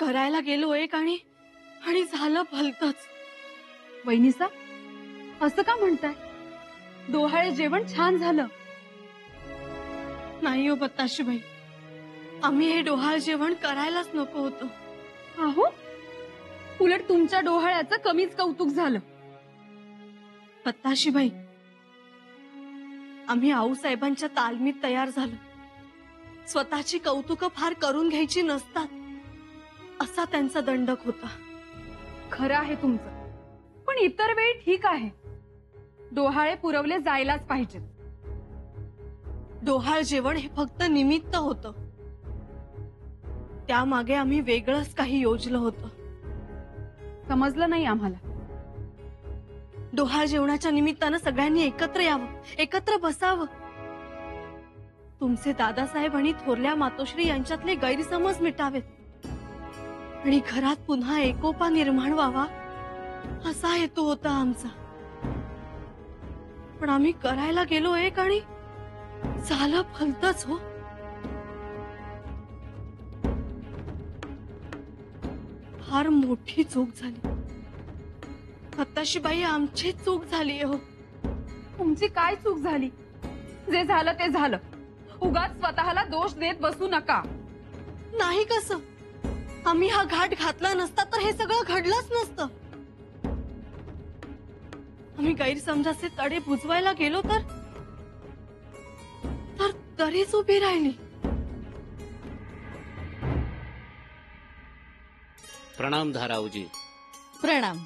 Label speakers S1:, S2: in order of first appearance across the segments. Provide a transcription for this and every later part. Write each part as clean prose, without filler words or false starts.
S1: करायला गेलो एक आणि झालं भलतच.
S2: वहिनीसा, असं का म्हणताय? डोहाळे जेवण छान झालं.
S1: नाही हो बताशीबाई, आम्ही हे डोहाळ जेवण करायलाच नको होतं.
S2: अहो, उलट तुमच्या डोहाळ्याचं कमीच कौतुक झालं.
S1: बताशीबाई, आम्ही आऊसाहेबांच्या तालमीत तयार झालो. स्वतःची कौतुक फार करून घ्यायची नसतात असा त्यांचा दंडक होता.
S2: खरं आहे तुमचं, पण इतर वेळी ठीक आहे. डोहाळे पुरवले जायलाच पाहिजेत.
S1: डोहाळ जेवण हे फक्त निमित्त होतं. त्यामागे आम्ही वेगळंच काही योजलं होतं.
S2: समजलं नाही आम्हाला.
S1: डोहाळ जेवणाच्या निमित्तानं सगळ्यांनी एकत्र यावं, एकत्र बसावं. तुमचे दादासाहेब आणि थोरल्या मातोश्री यांच्यातले गैरसमज मिटावेत आणि घरात पुन्हा एकोपा निर्माण व्हावा असा हेतू होता आमचा. पण आम्ही करायला गेलो एक आणि झालं भलतच हो. फार मोठी चूक झाली. बताशीबाई, आमची चूक झाली हो.
S2: तुमची काय चूक झाली? जे झालं ते झालं. उगाच स्वतःला दोष देत बसू नका.
S1: नाही कसं, आम्ही हा घाट घातला नसता तर हे सगळं घडलंच नसतं. आम्ही गैरसमजाचे तडे बुजवायला गेलो तर तरीच उभी राहिली.
S3: प्रणाम धारावजी.
S4: प्रणाम.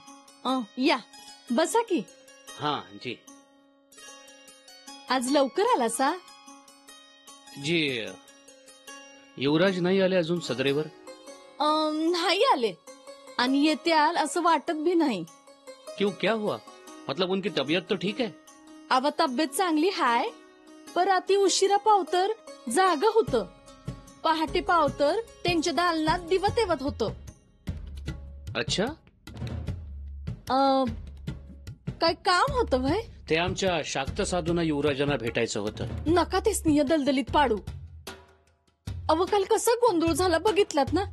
S4: या बसा की.
S3: हाँ जी.
S4: आज लवकर आला सा?
S3: जी, युवराज नाही आले अजून सदरेवर?
S4: नाही आले आणि येत्याल असं वाटत भी नाही.
S3: क्यों, क्या हुआ? मतलब उनकी तबीयत तो ठीक है?
S4: अव तब्येत चांगली हाय, पर अति उशिरा पावतर जाग होत. पहाटे पावतर त्यांच्या दालनात दिवा तेवत होत.
S3: अच्छा,
S4: काय काम होतं वय?
S3: ते आमच्या शाक्त साधूंना युवराजांना भेटायचं होतं.
S4: नका ते स्नेह दलदलीत पाडू. अव काल कसा गोंधळ झाला बघितलात ना.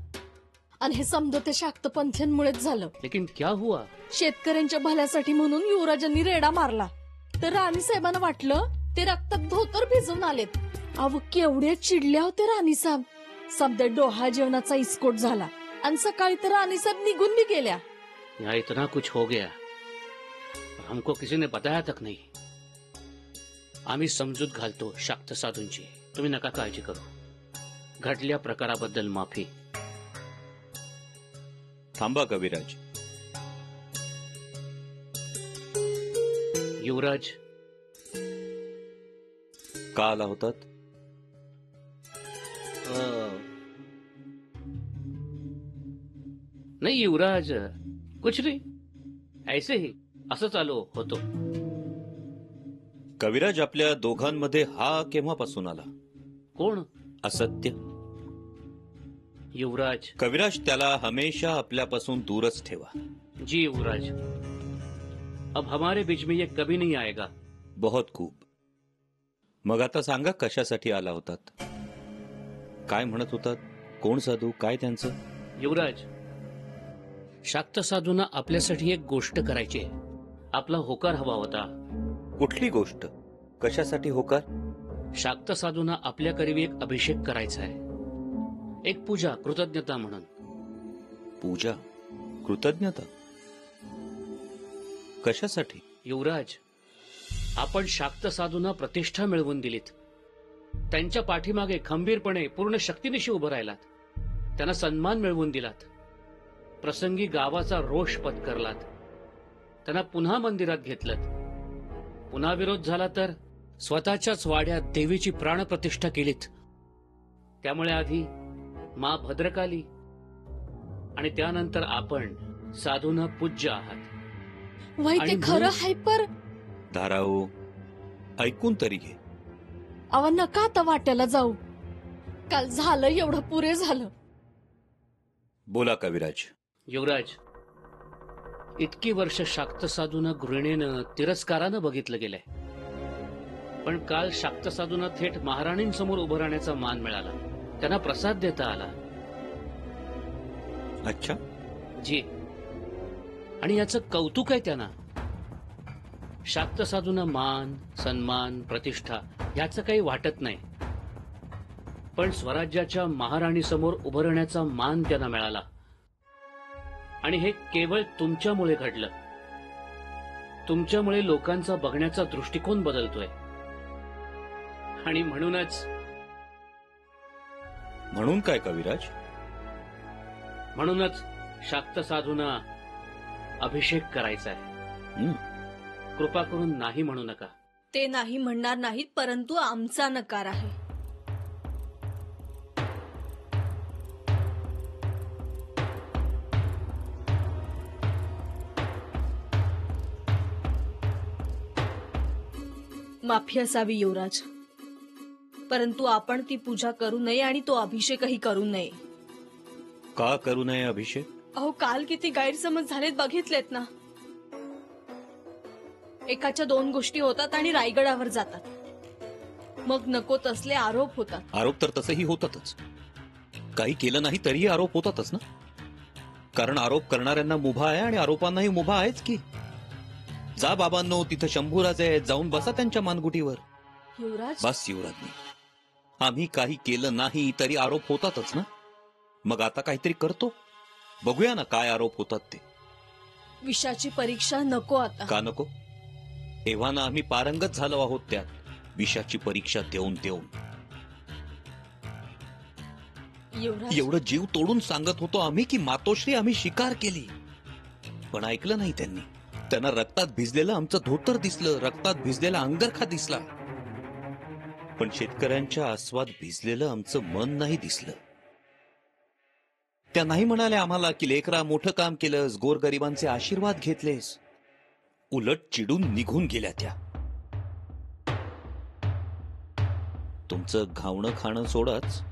S4: आणि हे समजा ते शाक्त पंथ्यांमुळेच झालं.
S3: लेकिन क्या हुआ?
S4: शेतकऱ्यांच्या भल्यासाठी म्हणून युवराजांनी रेडा मारला तर राणी साहेबांना वाटलं ते रक्तात धोतर भिजवून आलेत. अव केवढे चिडल्या होते राणी साहेब. समजा डोहा जेवणाचा इस्कोट झाला आणि सकाळी तर राणी साहेब निघून भी गेल्या.
S3: यहाँ इतना कुछ हो गया, हमको किसी ने बताया तक नहीं. आम्ही समजूत घालतो शाक्त साधूंची. तुम्ही नका काळजी करू. घडल्या प्रकाराबद्दल माफी.
S5: थांबा कविराज.
S3: युवराज
S5: का आला होतात?
S3: नहीं युवराज, कुछ नहीं, ऐसे ही असंच आलो होतो.
S5: कविराज, आपल्या दोघांमध्ये हा केव्हापासून आला?
S3: कोण?
S5: असत्य.
S3: युवराज.
S5: कविराज, त्याला हमेशा आपल्यापासून दूरच ठेवा.
S3: जी युवराज, अब हमारे बीच में ये कभी नहीं आएगा.
S5: बहुत खूप. मग आता सांगा, कशासाठी आला होतात? काय म्हणत होतात? कोण साधू? काय त्यांचं?
S3: युवराज, शाक्त साधूंना आपल्यासाठी एक गोष्ट करायची आहे. आपला होकार हवा होता.
S5: कुठली गोष्ट? कशासाठी होकार?
S3: शाक्त साधूंना आपल्याकरवी एक अभिषेक करायचा आहे. एक पूजा, कृतज्ञता म्हणून.
S5: पूजा? कृतज्ञता? कशासाठी?
S3: युवराज, आपण शाक्त साधूंना प्रतिष्ठा मिळवून दिलीत. त्यांच्या पाठीमागे खंबीरपणे पूर्ण शक्तीनिशी उभं राहिलात. त्यांना सन्मान मिळवून दिलात. प्रसंगी गावाचा रोष पत्करलात. त्यांना पुन्हा मंदिरात घेतलं. पुन्हा विरोध झाला तर स्वतःच्याच वाड्यात देवीची प्राणप्रतिष्ठा केलीत. त्यामुळे आधी मा भद्रकाली आणि त्यानंतर आपण साधूंना पूज्य आहात.
S4: वय ते खरं आहे, पर
S5: धाराओ, ऐकून तरी घे.
S4: अव नका आता वाट्याला जाऊ. काल झालं एवढं पुरे झालं.
S5: बोला कविराज.
S3: युवराज, इतकी वर्ष शाक्त साधूंना घृणेनं, तिरस्कारानं बघितलं गेलंय. पण काल शाक्त साधूंना थेट महाराणींसमोर उभं राहण्याचा मान मिळाला. त्यांना प्रसाद देता आला.
S5: अच्छा,
S3: जी. आणि याचं कौतुक आहे त्यांना. शाक्त साधूंना मान, सन्मान, प्रतिष्ठा याचं काही वाटत नाही, पण स्वराज्याच्या महाराणीसमोर उभं राहण्याचा मान त्यांना मिळाला. आणि हे केवळ तुमच्यामुळे घडलं. तुमच्यामुळे लोकांचा बघण्याचा दृष्टिकोन बदलतोय. आणि
S5: म्हणून काय कविराज?
S3: म्हणूनच शाक्त साधूंना अभिषेक करायचा आहे.
S5: हं,
S3: कृपा करून नाही म्हणू नका.
S1: ते नाही म्हणणार नाहीत, परंतु आमचा नकार आहे. माफी असावी युवराज, परंतु आपण ती पूजा करू नये आणि तो अभिषेकही करू नये.
S5: का करू नये अभिषेक?
S1: अहो, काल किती गैरसमज झालेत बघितलेत ना. एकाच्या दोन गोष्टी होतात आणि रायगडावर जातात. मग नको तसले आरोप होतात.
S5: आरोप तर तसेही होतातच. काही केलं नाही तरीही आरोप होतातच ना. कारण आरोप करणाऱ्यांना मुभा आहे आणि आरोपांनाही मुभा आहेच की. जा बाबांनो, तिथं शंभूराजे आहेत, जाऊन बसा त्यांच्या मानगुटीवर.
S1: युवराज,
S5: बस युवराजनी, आम्ही काही केलं नाही तरी आरोप होतातच ना. मग आता काहीतरी करतो, बघूया ना काय आरोप होतात ते.
S1: विषाची परीक्षा नको आता.
S5: का नको? एव्हाना आम्ही पारंगत झालो आहोत त्यात, विषाची परीक्षा देऊन देऊन.
S1: युवराज,
S5: एवढं जीव तोडून सांगत होतो आम्ही की मातोश्री आम्ही शिकार केली, पण ऐकलं नाही त्यांनी. त्यांना रक्तात भिजलेलं आमचं धोतर दिसलं, रक्तात भिजलेला अंगरखा दिसला, पण शेतकऱ्यांच्या आस्वाद भिजलेलं आमचं मन नाही दिसलं. त्या नाही म्हणाल्या आम्हाला की लेकरा मोठं काम केलंस, गोरगरिबांचे आशीर्वाद घेतलेस. उलट चिडून निघून गेल्या त्या. तुमचं घावणं खाणं सोडाच,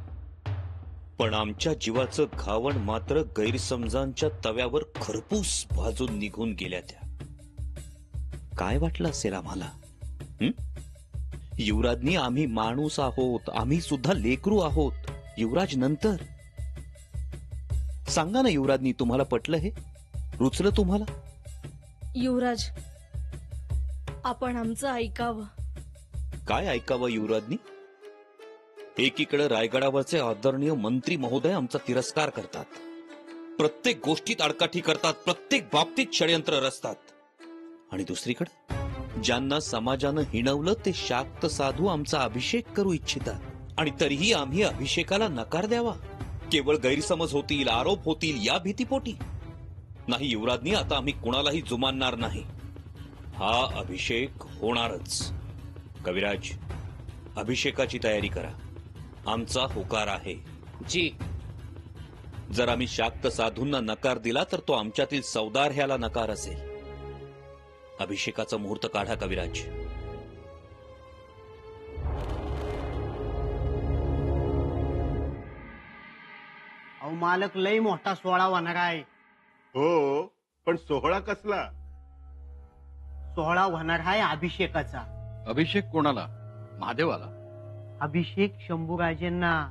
S5: पण आमच्या जीवाचं घावण मात्र गैरसमजांच्या तव्यावर खरपूस भाजून निघून गेल्या त्या. काय वाटलं असेल आम्हाला? युवराजनी आम्ही माणूस आहोत, आम्ही सुद्धा लेकरू आहोत. युवराज नंतर. सांगा ना युवराजनी, तुम्हाला पटलं हे? रुचलं तुम्हाला?
S1: युवराज, आपण आमचं ऐकावं.
S5: काय ऐकावं युवराजनी? एकीकडे रायगडावरचे आदरणीय मंत्री महोदय आमचा तिरस्कार करतात, प्रत्येक गोष्टीत आडकाठी करतात, प्रत्येक बाबतीत षडयंत्र रचतात. आणि दुसरीकडे ज्यांना समाजानं हिणवलं ते शाक्त साधू आमचा अभिषेक करू इच्छितात. आणि तरीही आम्ही अभिषेकाला नकार द्यावा? केवळ गैरसमज होतील, आरोप होतील या भीतीपोटी? नाही युवराजनी, आता आम्ही कुणालाही जुमानणार नाही. हा अभिषेक होणारच. कविराज, अभिषेकाची तयारी करा. आमचा होकार आहे.
S3: जी.
S5: जर आम्ही शाक्त साधूंना नकार दिला तर तो आमच्यातील सौदार ह्याला नकार असेल. अभिषेकाचा मुहूर्त काढा कविराज.
S6: अहो मालक, लय मोठा सोहळा होणार आहे.
S7: हो, पण सोहळा कसला?
S6: सोहळा होणार आहे अभिषेकाचा.
S8: अभिषेक कोणाला? महादेवाला?
S6: अभिषेक शंभूराजेंना.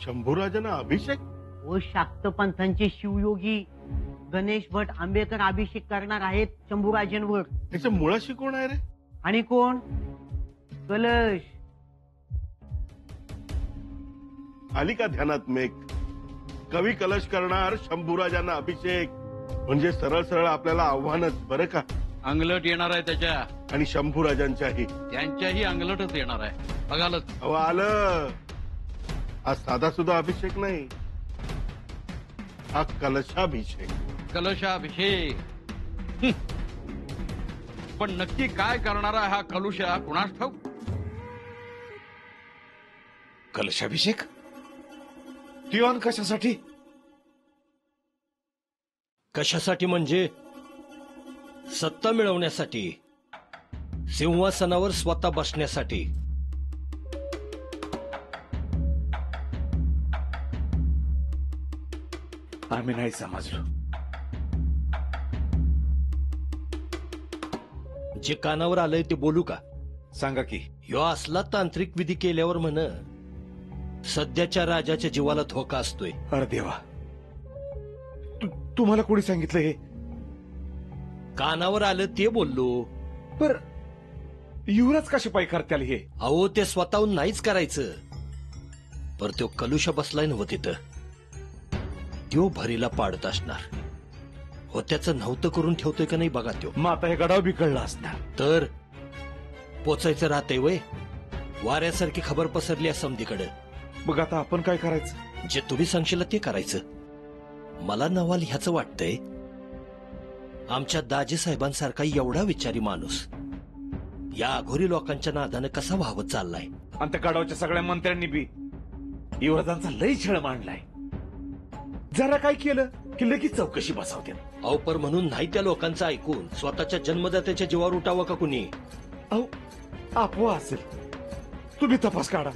S7: शंभूराजांना अभिषेक?
S6: व शाक्त पंथांचे शिवयोगी गणेश भट आंबेकर अभिषेक करणार आहेत शंभूराजेंवर.
S7: त्याच्या मुळाशी कोण आहे रे?
S6: आणि कोण? कलश.
S7: आली का ध्यानात मेघ? कवी कलश करणार शंभूराजांना अभिषेक म्हणजे सरळ सरळ आपल्याला आव्हानच, बरं का?
S8: अंगलट येणार आहे त्याच्या,
S7: आणि शंभूराजांच्याही.
S8: त्यांच्याही अंगलटच येणार आहे. बघालच.
S7: अहो आलं. हा साधा सुद्धा अभिषेक नाही, हा कलशाभिषेक.
S8: कलशाभिषेक. पण नक्की काय करणारा हा कलुषा कुणास ठाऊक?
S9: कलशाभिषेक? किंवा कशासाठी?
S10: कशासाठी म्हणजे सत्ता मिळवण्यासाठी, सिंहासनावर स्वतः बसण्यासाठी.
S9: आम्ही नाही समजलो.
S10: जे कानावर आलंय ते बोलू का?
S9: सांगा की.
S10: ह्यो असला तांत्रिक विधी केल्यावर म्हण सध्याच्या राजाच्या जीवाला धोका असतोय.
S9: अरे देवा, तुम्हाला कोणी सांगितलं हे?
S10: कानावर आलं ते बोललो.
S9: बर युवराज कशा पाय करत्याल हे?
S10: अहो ते स्वतःहून नाहीच करायचं. पर तो कलुष बसलाय नव तिथं, त्यो भरीला पाडत असणार. हो त्याचं नव्हतं करून ठेवतोय का नाही बघा त्यो.
S9: मग आता हे गडाव बिघडला असणार.
S10: तर पोचायचं राहतंय वय. वाऱ्यासारखी खबर पसरली आहे समधीकडे.
S9: मग आता आपण काय करायचं?
S10: जे तुम्ही सांगशील ते करायचं. मला नवाल ह्याचं वाटतंय, आमच्या दाजी साहेबांसारखा एवढा विचारी माणूस या अघोरी लोकांच्या नादानं कसा व्हावत चाललाय.
S9: आणि त्या गडावच्या सगळ्या मंत्र्यांनी बी युवराजांचा लय छळ मांडलाय. जरा काय केलं की लगेच चौकशी बसवते.
S10: अहो पर म्हणून नाही त्या लोकांचं ऐकून स्वतःच्या जन्मदात्याच्या जीवावर उठावं का कुणी?
S9: अहो अफवा असेल, तुम्ही तपास काढा.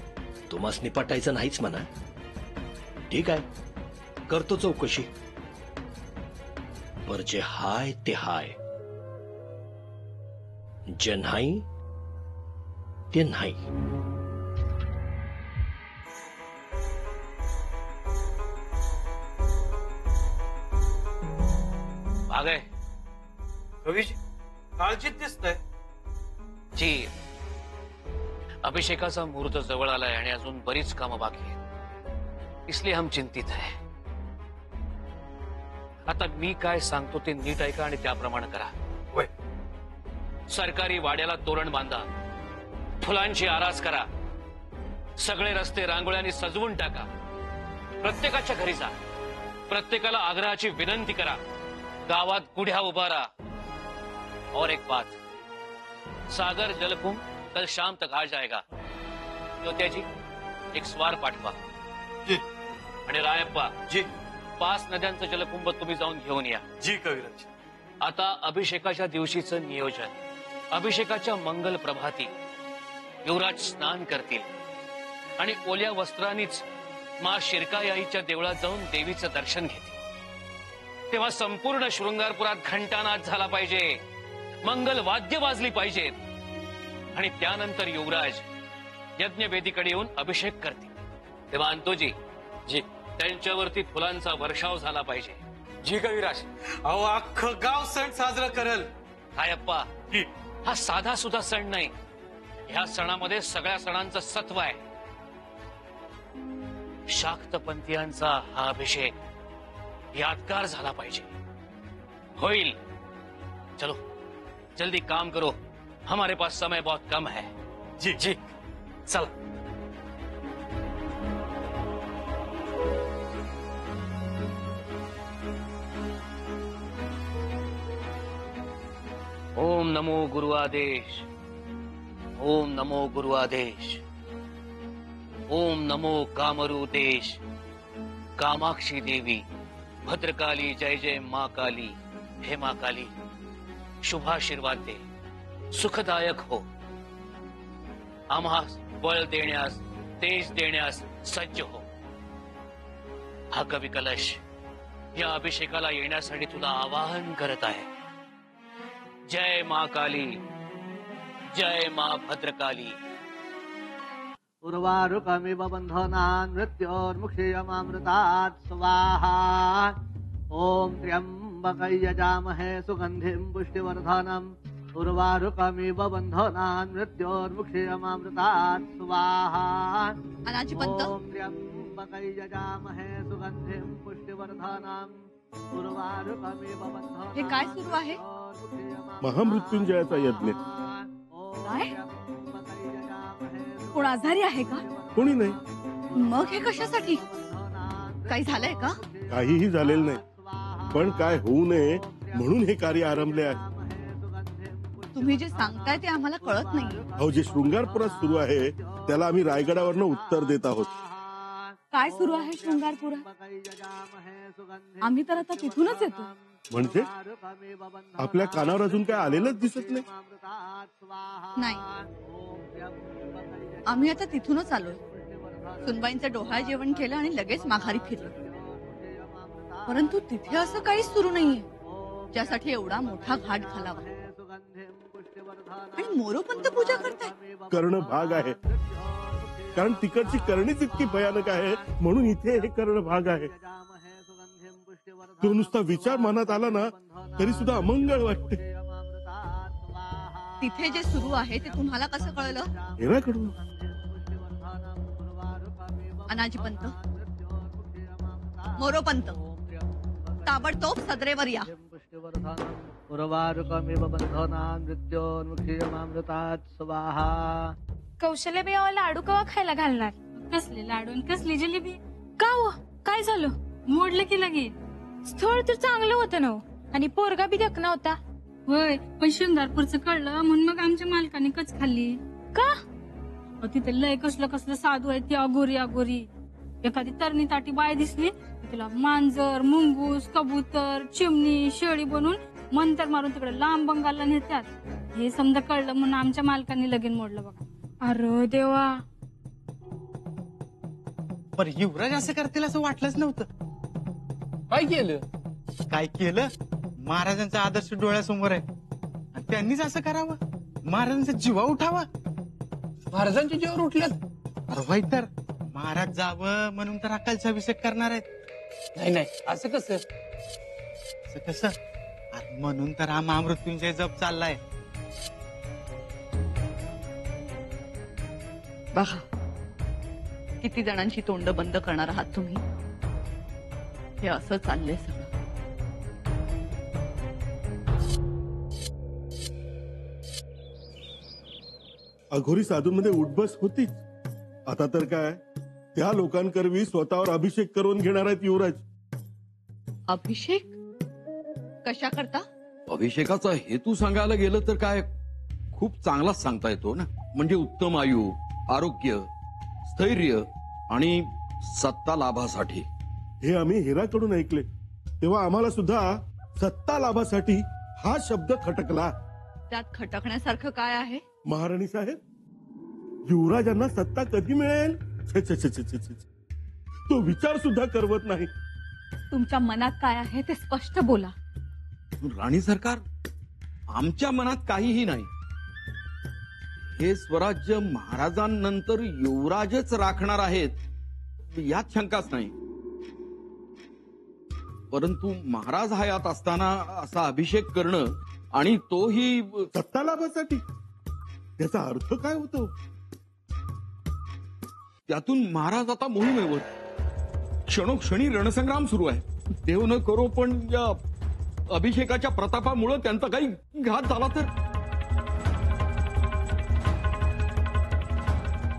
S10: तुम्हास निपटायचं नाहीच म्हणा. ठीक आहे, करतो चौकशी. पर जे हाय ते हाय, जे नाही ते नाही.
S3: भागय
S11: रवीजी काळजीत दिसतंय.
S3: जी, अभिषेकाचा मुहूर्त जवळ आलाय आणि अजून बरीच कामं बाकी आहेत, इसलिए हम चिंतित आहे. आता मी काय सांगतो ते नीट ऐका आणि त्याप्रमाणे करा.
S11: वय
S3: सरकारी वाड्याला तोरण बांधा, फुलांची आरास करा, सगळे रस्ते रांगोळ्यांनी सजवून टाका, प्रत्येकाच्या घरी जा, प्रत्येकाला आग्रहाची विनंती करा, गावात गुढ्या उभारा. और एक बात, सागर जलकुंभ कल शाम तक आ जाएगा. ज्योत्या जी एक स्वार पाठवा.
S11: जी.
S3: आणि रायप्पा
S11: जी
S3: 5 नद्यांचं जलकुंभ तुम्ही जाऊन घेऊन या.
S11: जी कविराज.
S3: आता अभिषेकाच्या दिवशीचं नियोजन. अभिषेकाच्या मंगल प्रभाती युवराज स्नान करतील आणि ओल्या वस्त्रांनीच मा शिरकाईच्या देवळात जाऊन देवीचं दर्शन घेतील. तेव्हा संपूर्ण शृंगारपुरात घंटानाद झाला पाहिजे, मंगल वाद्य वाजली पाहिजेत आणि त्यानंतर युवराज यज्ञवेदीकडे येऊन अभिषेक करतील. तेव्हा अंतोजी
S11: जी
S3: त्यांच्यावरती फुलांचा वर्षाव झाला पाहिजे.
S11: जी कविराज. अहो अख्खं गाव सण साजरा करल.
S3: रायप्पा,
S11: जी.
S3: हा साधा सुद्धा सण नाही, ह्या सणामध्ये सगळ्या सणांचं सत्व आहे. शाक्तपंथीयांचा हा अभिषेक यादगार झाला पाहिजे. होईल. चलो जल्दी काम करो, हमारे पास समय बहुत कम है.
S11: जी जी चला.
S3: ओम नमो गुरु आदेश, ओम नमो गुरु आदेश, ओम नमो कामरू देश. कामाक्षी देवी, भद्रकाली, जय जय माँ काली. हे माँ काली, शुभाशीर्वाद दे, सुखदायक हो. आम्हास बळ देण्यास, तेज देण्यास सज्ज हो. हा कवी कलश या अभिषेकाला येण्यासाठी तुला आवाहन करत आहे. जय माँ काली, जय माँ भद्रकाली.
S6: उर्वारुकमिव बन्धनान् मृत्योर्मुक्षीयमामृतात् स्वाहा. ॐ त्र्यम्बकं यजामहे सुगन्धिं पुष्टिवर्धनम्. उर्वारुकमिव बन्धनान् मृत्योर्मुक्षीयमामृतात् स्वाहा.
S1: अनाजी पंत,
S6: ॐ त्र्यम्बकं यजामहे सुगन्धिं पुष्टिवर्धनम्. उर्वारुकमिव बन्धनान्
S2: हे काय सुरू आहे?
S7: महामृत्युंजयाचा यज्ञ.
S2: काय? कोण आजारी आहे का?
S7: कोणी नाही.
S1: मग हे कशासाठी? काही झालंय का?
S7: काहीही झालेलं नाही, पण काय होऊ नये म्हणून हे कार्य आरंभले आहे.
S1: तुम्ही जे सांगताय ते आम्हाला कळत नाही.
S7: अहो, जे शृंगारपुरात सुरू आहे त्याला आम्ही रायगडावरनं उत्तर देत आहोत.
S2: काय सुरू आहे शृंगारपुरात? आम्ही तर आता तिथूनच येतो.
S7: म्हणजे आपल्या कानावर अजून काय आलेलंच दिसत नाही.
S1: नाही, आम्ही आता तिथूनच आलोय. सुनबाईंचं डोहाळ जेवण केलं आणि लगेच माघारी फिरलो. परंतु तिथे असं काहीच सुरू नाहीये ज्यासाठी एवढा मोठा घाट घालावा. आणि मोरोपंत पूजा करताय.
S7: करणं भाग आहे, कारण तिकडची करणीच इतकी भयानक आहे म्हणून इथे हे करणं भाग आहे. तो नुसता विचार मनात आला ना तरी सुद्धा अमंगळ वाटते.
S1: तिथे जे सुरू आहे ते तुम्हाला कसं कळलं?
S7: हेराकडून.
S1: अनाजीपंत, मोरोपंत, ताबडतोब सदरेवर या.
S2: कौशल्य लाडू कवा खायला घालणार? कसले लाडू आणि कसली जिलेबी? का हो, काय झालं? मोडलं की लगेच? स्थळ तर चांगलं होतं ना हो. आणि पोरगा बी देखना होता. होय, पण शिंगारपूरचं कळलं म्हणून मग आमच्या मालकाने कच खाल्ली. का? तिथे लय कसलं कसलं साधू आहे ती अघोरी अघोरी. एखादी तरणी ताटी बाय दिसली तिला मांजर, मुंगूस, कबूतर, चिमणी, शेळी बनवून मंतर मारून तिकडे लांब बंगालला नेतात. हे समजा कळलं म्हणून आमच्या मालकांनी लगीन मोडलं बघा. अरे देवा.
S11: पर युवराज असं करतील असं वाटलंच नव्हतं.
S8: काय केलं?
S11: काय केलं? महाराजांचा आदर्श डोळ्यासमोर आहे आणि त्यांनीच असं करावं. महाराजांचा जीवा उठावा.
S8: महाराजांच्या जीवावर उठल्यात?
S11: अरे वाईट तर महाराज जावं म्हणून तर अक्कलचा अभिषेक करणार आहेत.
S8: नाही नाही, असं कसं?
S11: असं कसं? अरे म्हणून तर हा महामृत्युंजय जप चाललाय.
S1: बघा किती जणांची तोंड बंद करणार आहात तुम्ही. हे असं चाललंय सगळं.
S7: अघोरी साधूंमध्ये उठबस होतीच. आता तर काय त्या लोकांकरवी स्वतःवर अभिषेक करून घेणार आहेत युवराज.
S1: अभिषेक कशा करता?
S8: अभिषेकाचा हेतू सांगायला गेलं तर काय खूप चांगलाच सांगता येतो ना. म्हणजे उत्तम आयु, आरोग्य, स्थैर्य आणि सत्ता लाभासाठी.
S7: हे आम्ही हेराकडून ऐकले तेव्हा आम्हाला सुद्धा सत्ता लाभासाठी हा शब्द खटकला.
S1: त्यात खटकण्यासारखं काय आहे?
S7: महाराणी साहेब, युवराजांना सत्ता कधी मिळेल छे छे छे छे छे छे. तो विचार सुद्धा करवत नाही.
S2: तुमच्या मनात काय आहे ते स्पष्ट बोला.
S8: राणी सरकार, आमच्या मनात काहीही नाही. हे स्वराज्य महाराजांनंतर युवराजच राखणार आहेत यात शंकाच नाही. परंतु महाराज हयात असताना असा अभिषेक करणं आणि तोही
S7: सत्ता लाभासाठी, त्याचा अर्थ काय होतो?
S8: त्यातून महाराज आता मोहिमेवर. क्षणोक्षणी रणसंग्राम सुरू आहे. देव न करो पण या अभिषेकाच्या प्रतापामुळे त्यांचा काही घात झाला तर?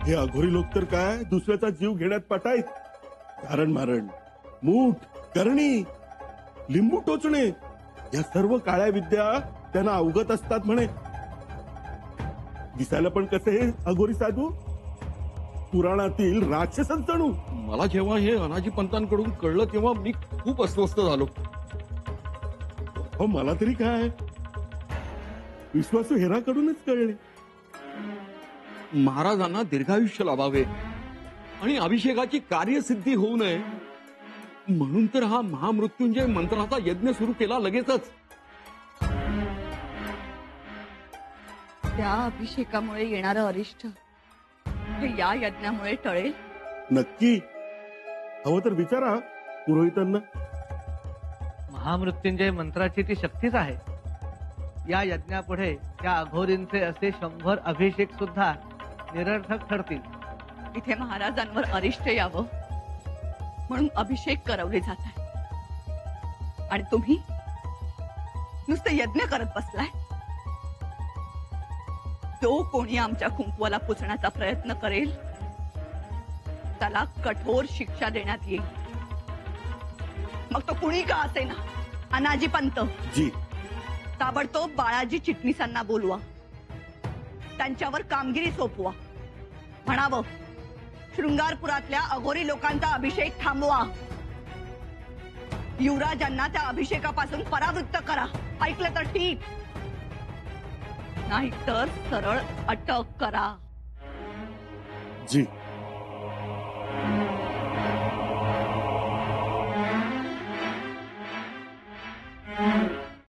S7: हे अघोरी लोक तर काय दुसऱ्याचा जीव घेण्यात पटाईत. धारण मारण, मूठ, करणी, लिंबू टोचणे या सर्व काळ्या विद्या त्यांना अवगत असतात म्हणे. दिसायला पण कसे हे अघोरी साधू? पुराणातील राक्षसच जणू.
S8: मला जेव्हा हे अनाजी पंतांकडून कळलं तेव्हा मी खूप अस्वस्थ झालो.
S7: हो, मला तरी काय विश्वासू हेराकडूनच कळले.
S8: महाराजांना दीर्घायुष्य लाभावे आणि अभिषेकाची कार्यसिद्धी होऊ नये म्हणून तर हा महामृत्युंजय मंत्राचा यज्ञ सुरू केला लगेचच.
S1: त्या अभिषेकामुळे येणारं अरिष्ट हे या यज्ञामुळे टळेल?
S7: नक्की. हवं तर विचारा पुरोहितांना.
S6: महामृत्युंजय मंत्राची ती शक्तीच आहे. या यज्ञापुढे त्या अघोरींचे असे 100 अभिषेक सुद्धा निरर्थक ठरतील.
S1: इथे महाराजांवर अरिष्ट यावं म्हणून अभिषेक करवले जात आहे आणि तुम्ही नुसतं यज्ञ करत बसलाय. जो कोणी आमच्या कुंकवाला पुसण्याचा प्रयत्न करेल त्याला कठोर शिक्षा देण्यात येईल. मग तो कुणी का असेना. अनाजी पंत
S7: जी,
S1: ताबडतोब बाळाजी चिटणीसांना बोलवा. त्यांच्यावर कामगिरी सोपवा. म्हणावं, शृंगारपुरातल्या अघोरी लोकांचा अभिषेक थांबवा. युवराजांना त्या अभिषेकापासून परावृत्त करा. ऐकलं तर ठीक, नाहीतर सरळ अटक करा.
S7: जी.